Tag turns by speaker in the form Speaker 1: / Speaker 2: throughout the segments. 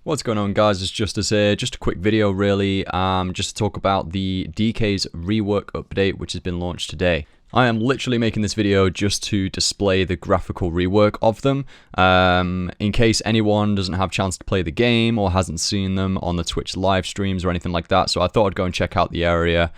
Speaker 1: What's going on, guys? It's Justice here. Just a quick video really, just to talk about the DK's rework update which has been launched today. I am literally making this video just to display the graphical rework of them, in case anyone doesn't have a chance to play the game or hasn't seen them on the Twitch live streams or anything like that. So I thought I'd go and check out the area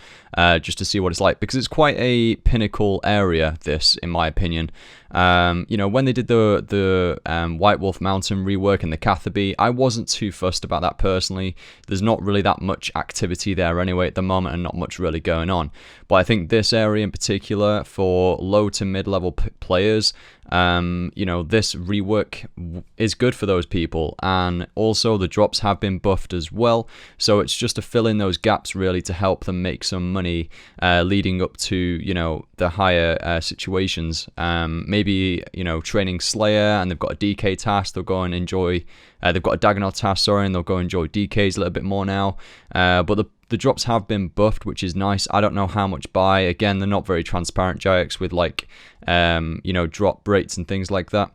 Speaker 1: just to see what it's like, because it's quite a pinnacle area, this, in my opinion. You know, when they did the White Wolf Mountain rework and the Catherby, I wasn't too fussed about that personally. There's not really that much activity there anyway at the moment, and not much really going on. But I think this area in particular, for low to mid-level players, you know, this rework is good for those people, and also the drops have been buffed as well, so it's just to fill in those gaps really, to help them make some money leading up to, you know, the higher situations. Maybe, you know, training Slayer and they've got a DK task, they'll go and enjoy, they've got a Dagannoth task, sorry, and they'll go enjoy DKs a little bit more now. But the drops have been buffed, which is nice. I don't know how much by. Again, they're not very transparent, Jax, with like, you know, drop rates and things like that.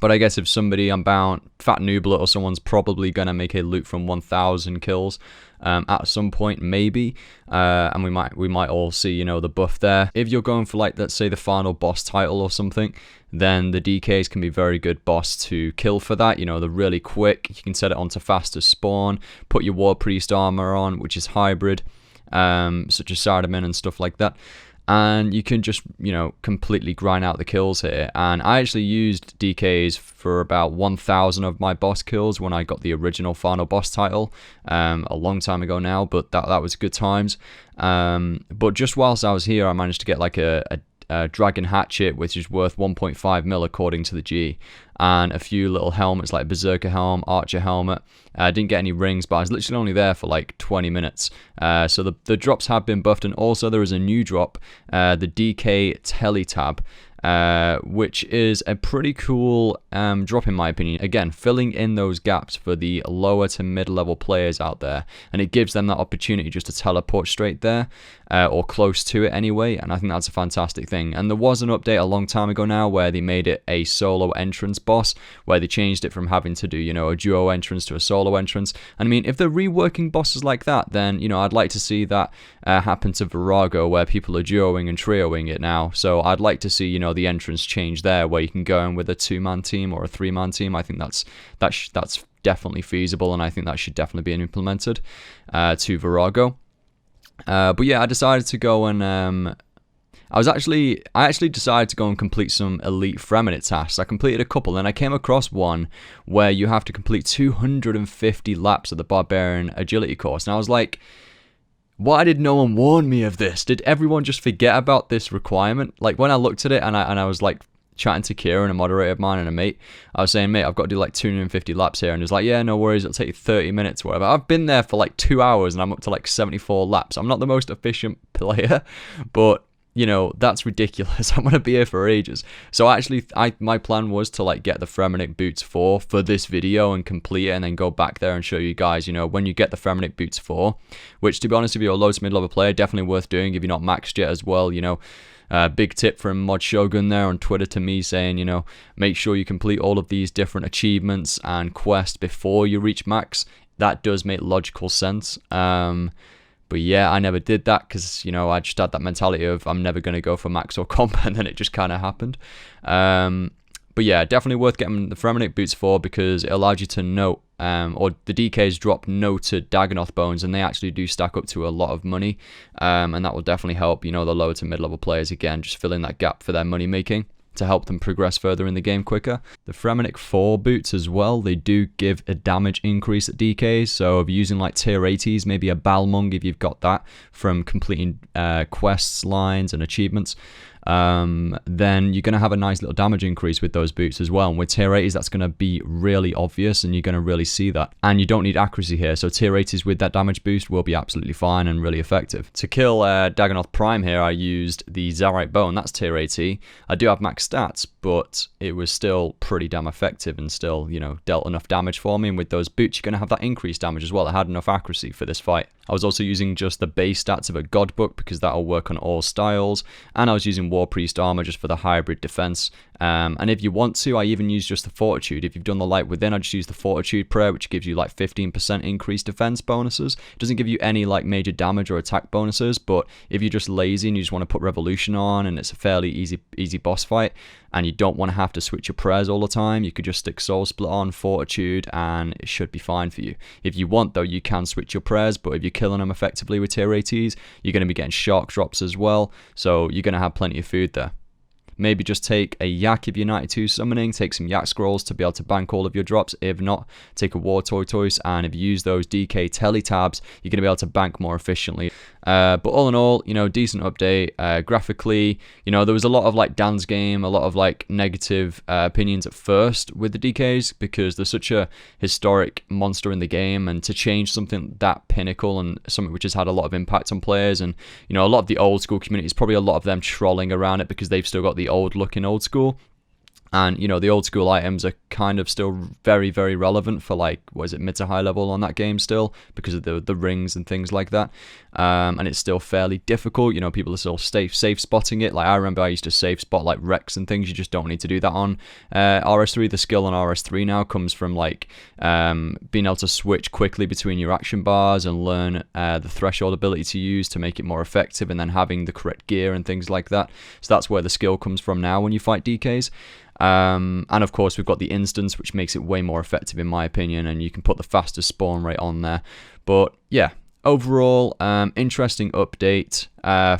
Speaker 1: But I guess if somebody, I'm bound, Fat Nooblet or someone's probably going to make a loot from 1,000 kills at some point, maybe. And we might all see, you know, the buff there. If you're going for, like, let's say the final boss title or something, then the DKs can be very good boss to kill for that. You know, they're really quick. You can set it onto faster spawn, put your War Priest armor on, which is hybrid, such as Sardamin and stuff like that. And you can just, you know, completely grind out the kills here. And I actually used DKs for about 1,000 of my boss kills when I got the original final boss title a long time ago now, but that was good times. But just whilst I was here, I managed to get like a dragon hatchet, which is worth 1.5 mil according to the G, and a few little helmets like Berserker helm, Archer helmet. I didn't get any rings, but I was literally only there for like 20 minutes. So the drops have been buffed, and also there is a new drop, the DK tele-tab, which is a pretty cool drop in my opinion. Again, filling in those gaps for the lower to mid-level players out there, and it gives them that opportunity just to teleport straight there, or close to it anyway, and I think that's a fantastic thing. And there was an update a long time ago now where they made it a solo entrance boss, where they changed it from having to do, you know, a duo entrance to a solo entrance. And I mean, if they're reworking bosses like that, then, you know, I'd like to see that happen to Virago, where people are duoing and trioing it now. So I'd like to see, you know, the entrance change there, where you can go in with a 2-man team or a 3-man team. I think that's definitely feasible, and I think that should definitely be implemented to Virago. But yeah, I decided to go and I actually decided to go and complete some elite Fremenit tasks. I completed a couple, and I came across one where you have to complete 250 laps of the Barbarian Agility course, and I was like, why did no one warn me of this? Did everyone just forget about this requirement? Like, when I looked at it and I was like chatting to Kieran, a moderator of mine, and a mate, I was saying, mate, I've got to do like 250 laps here, and he was like, yeah, no worries, it'll take you 30 minutes or whatever. I've been there for like 2 hours and I'm up to like 74 laps. I'm not the most efficient player, but you know, that's ridiculous. I'm gonna be here for ages. So actually, my plan was to like get the Fremenit boots for this video and complete it, and then go back there and show you guys, you know, when you get the Fremenit boots 4, which, to be honest, if you're a low to mid-level player, definitely worth doing if you're not maxed yet as well, you know. Big tip from Mod Shogun there on Twitter to me, saying, you know, make sure you complete all of these different achievements and quests before you reach max. That does make logical sense. But yeah, I never did that because, you know, I just had that mentality of I'm never going to go for max or comp, and then it just kind of happened. But yeah, definitely worth getting the Fremenit boots for, because it allows you to note, or the DKs drop noted Dagannoth bones, and they actually do stack up to a lot of money, and that will definitely help, you know, the lower to mid-level players, again, just fill in that gap for their money making, to help them progress further in the game quicker. The Fremenit 4 boots as well, they do give a damage increase at DKs, so if you're using like tier 80s, maybe a Balmung if you've got that from completing quests, lines and achievements, then you're going to have a nice little damage increase with those boots as well. And with tier 80s, that's going to be really obvious, and you're going to really see that. And you don't need accuracy here, so tier 80s with that damage boost will be absolutely fine and really effective. To kill Dagannoth Prime here, I used the Zarite Bone. That's tier 80. I do have max stats, but it was still pretty damn effective and still, you know, dealt enough damage for me. And with those boots, you're going to have that increased damage as well. I had enough accuracy for this fight. I was also using just the base stats of a God Book because that'll work on all styles, and I was using War Priest armor just for the hybrid defense, And if you want to, I even use just the Fortitude. If you've done the Light Within, I just use the Fortitude prayer, which gives you like 15% increased defense bonuses. It doesn't give you any like major damage or attack bonuses, but if you're just lazy and you just want to put Revolution on and it's a fairly easy boss fight and you don't want to have to switch your prayers all the time, you could just stick Soul Split on, Fortitude, and it should be fine for you. If you want though, you can switch your prayers, but if you're killing them effectively with tier 80s, you're going to be getting shock drops as well, so you're going to have plenty of food there. Maybe just take a Yak if you're 92 summoning, take some Yak scrolls to be able to bank all of your drops. If not, take a War Tortoise, and if you use those DK tele-tabs, you're going to be able to bank more efficiently. But all in all, you know, decent update. Graphically, you know, there was a lot of like Dan's game, a lot of like negative opinions at first with the DKs because they're such a historic monster in the game, and to change something that pinnacle and something which has had a lot of impact on players, and you know, a lot of the old school communities, probably a lot of them trolling around it because they've still got the old looking old school. And, you know, the old school items are kind of still very, very relevant for, like, what is it, mid to high level on that game still, because of the rings and things like that. And it's still fairly difficult. You know, people are still safe spotting it. Like, I remember I used to safe spot, like, Rex and things. You just don't need to do that on RS3. The skill on RS3 now comes from, like, being able to switch quickly between your action bars and learn the threshold ability to use to make it more effective, and then having the correct gear and things like that. So that's where the skill comes from now when you fight DKs. And of course we've got the instance, which makes it way more effective in my opinion, and you can put the fastest spawn rate on there. But yeah, overall interesting update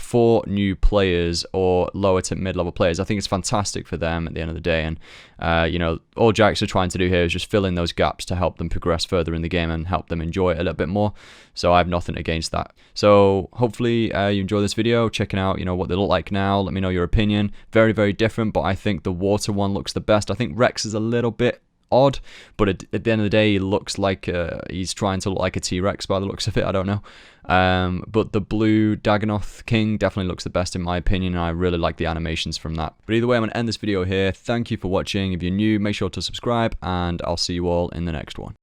Speaker 1: for new players or lower to mid-level players. I think it's fantastic for them at the end of the day, and you know, all Jacks are trying to do here is just fill in those gaps to help them progress further in the game and help them enjoy it a little bit more. So I have nothing against that. So hopefully you enjoy this video, checking out, you know, what they look like now. Let me know your opinion. Very, very different, but I think the water one looks the best. I think Rex is a little bit odd, but at the end of the day, he looks like he's trying to look like a T-Rex by the looks of it. I don't know. But the blue Dagannoth King definitely looks the best in my opinion, and I really like the animations from that. But either way, I'm going to end this video here. Thank you for watching. If you're new, make sure to subscribe, and I'll see you all in the next one.